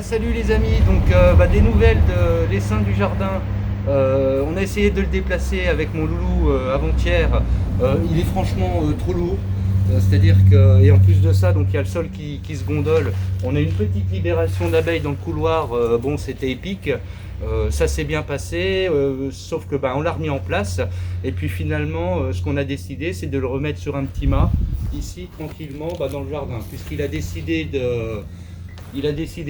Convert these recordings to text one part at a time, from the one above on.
Salut les amis, donc des nouvelles de l'essaim du jardin. On a essayé de le déplacer avec mon loulou avant-hier. Il est franchement trop lourd. C'est-à-dire que, et en plus de ça, donc il y a le sol qui se gondole. On a une petite libération d'abeilles dans le couloir. Bon, c'était épique. Ça s'est bien passé, sauf que on l'a remis en place. Et puis finalement, ce qu'on a décidé, c'est de le remettre sur un petit mât, ici, tranquillement, dans le jardin. Puisqu'il a décidé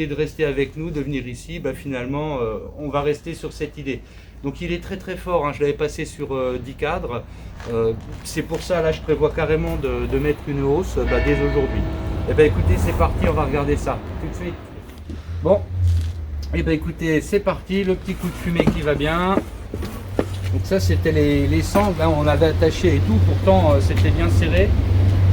de rester avec nous, de venir ici, finalement, on va rester sur cette idée. Donc il est très très fort, hein. Je l'avais passé sur 10 cadres. C'est pour ça, là, je prévois carrément de mettre une hausse dès aujourd'hui. Et écoutez, c'est parti, on va regarder ça tout de suite. Bon, et écoutez, c'est parti, le petit coup de fumée qui va bien. Donc ça, c'était les cendres, là, on avait attaché et tout, pourtant c'était bien serré.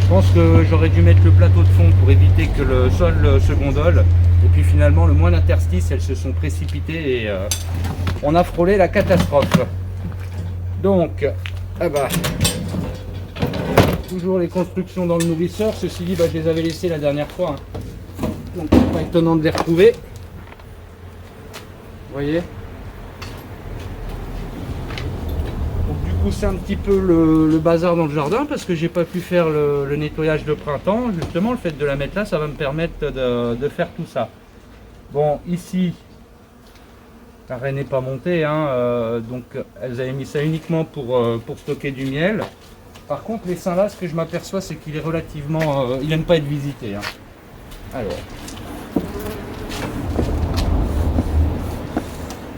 Je pense que j'aurais dû mettre le plateau de fond pour éviter que le sol se gondole. Et puis finalement, le moins d'interstices, elles se sont précipitées et on a frôlé la catastrophe. Donc, toujours les constructions dans le nourrisseur. Ceci dit, je les avais laissées la dernière fois, hein. Donc, pas étonnant de les retrouver. Vous voyez ? C'est un petit peu le bazar dans le jardin parce que j'ai pas pu faire le nettoyage de printemps. Justement, le fait de la mettre là, ça va me permettre de faire tout ça. Bon, ici, la reine n'est pas montée, hein, donc elles avaient mis ça uniquement pour stocker du miel. Par contre, les seins là, ce que je m'aperçois, c'est qu'il est relativement, il n'aime pas être visité, hein. Alors.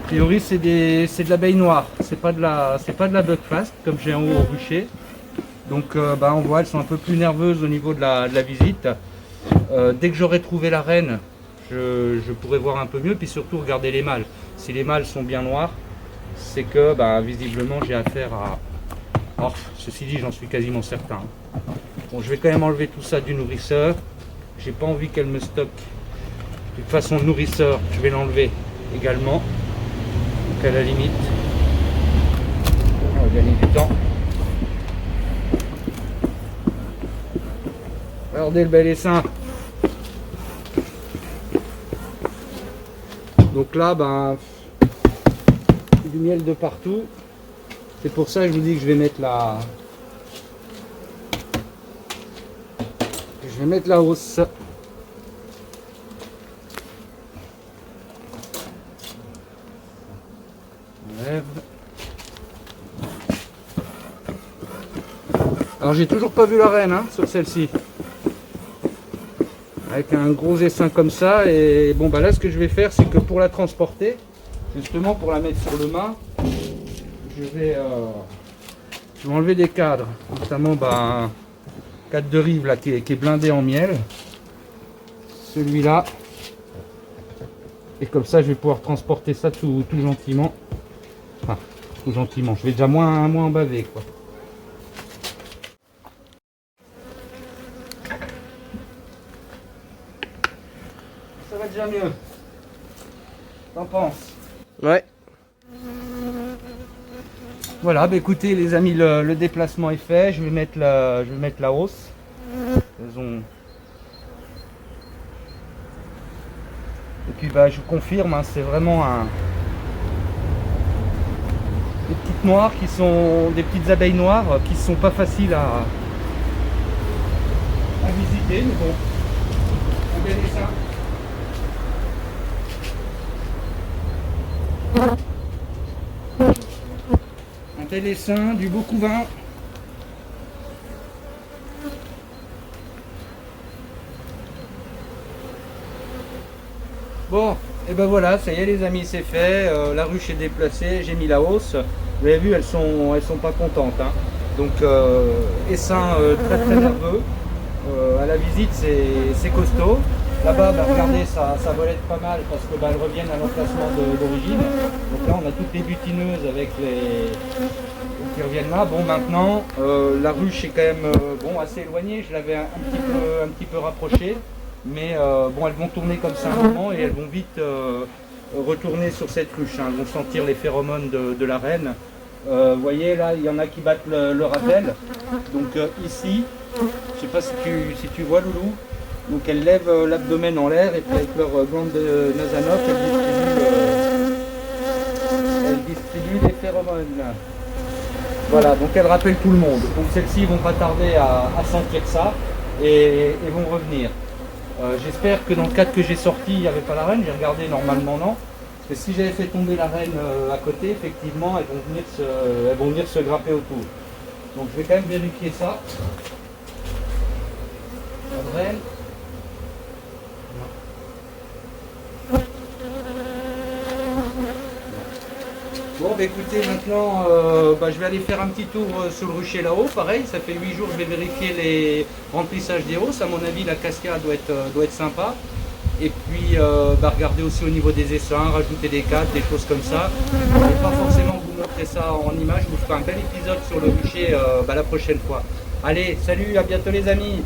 A priori, c'est de l'abeille noire, c'est pas de la buckfast comme j'ai en haut au rucher. Donc on voit, elles sont un peu plus nerveuses au niveau de la visite. Dès que j'aurai trouvé la reine, je pourrai voir un peu mieux, puis surtout regarder les mâles. Si les mâles sont bien noirs, c'est que visiblement j'ai affaire à... Oh, ceci dit, j'en suis quasiment certain. Bon, je vais quand même enlever tout ça du nourrisseur. J'ai pas envie qu'elle me stocke. De toute façon, le nourrisseur, je vais l'enlever également. À la limite, on va gagner du temps. Regardez le bel essaim. Donc là, du miel de partout. C'est pour ça que je vous dis que je vais mettre la hausse. Alors j'ai toujours pas vu la reine, hein, sur celle-ci. Avec un gros essaim comme ça. Et bon là ce que je vais faire, c'est que pour la transporter, justement pour la mettre sur le mât, je vais enlever des cadres. Notamment un cadre de rive là qui est blindé en miel. Celui-là. Et comme ça je vais pouvoir transporter ça tout gentiment. Enfin, tout gentiment. Je vais déjà moins en baver, quoi. Ça va déjà mieux. T'en penses? Ouais. Voilà, écoutez les amis, le déplacement est fait. Je vais mettre la hausse. Elles ont... Et puis je vous confirme, hein, c'est vraiment des petites noires qui sont des petites abeilles noires qui sont pas faciles à visiter, mais bon, on va ça. Un tel essaim, du beau couvain. Bon, et voilà, ça y est les amis, c'est fait. La ruche est déplacée, j'ai mis la hausse. Vous avez vu, elles sont pas contentes, hein. Donc essaim très très nerveux. À la visite, c'est costaud. Là-bas, regardez, ça volette pas mal parce que elles reviennent à l'emplacement d'origine. Donc là, on a toutes les butineuses avec qui reviennent là. Bon, maintenant, la ruche est quand même assez éloignée. Je l'avais un petit peu rapprochée. Mais elles vont tourner comme ça un moment et elles vont vite retourner sur cette ruche, hein. Elles vont sentir les phéromones de la reine. Vous voyez là, il y en a qui battent le rappel. Donc ici, je sais pas si tu vois Loulou, Donc elles lèvent l'abdomen en l'air et puis avec leur glande de Nasanov, elles distribuent les phéromones. Voilà, donc elles rappellent tout le monde. Donc celles-ci vont pas tarder à sentir ça et vont revenir. J'espère que dans le cadre que j'ai sorti, il n'y avait pas la reine. J'ai regardé, normalement non. Parce que si j'avais fait tomber la reine à côté, effectivement, elles vont venir se grapper autour. Donc je vais quand même vérifier ça. La reine. Bon, bah écoutez, maintenant, je vais aller faire un petit tour sur le rucher là-haut. Pareil, ça fait 8 jours que je vais vérifier les remplissages des hausses. À mon avis, la cascade doit être sympa. Et puis, regarder aussi au niveau des essaims, rajouter des cadres, des choses comme ça. Je ne vais pas forcément vous montrer ça en image. Je vous ferai un bel épisode sur le rucher la prochaine fois. Allez, salut, à bientôt les amis.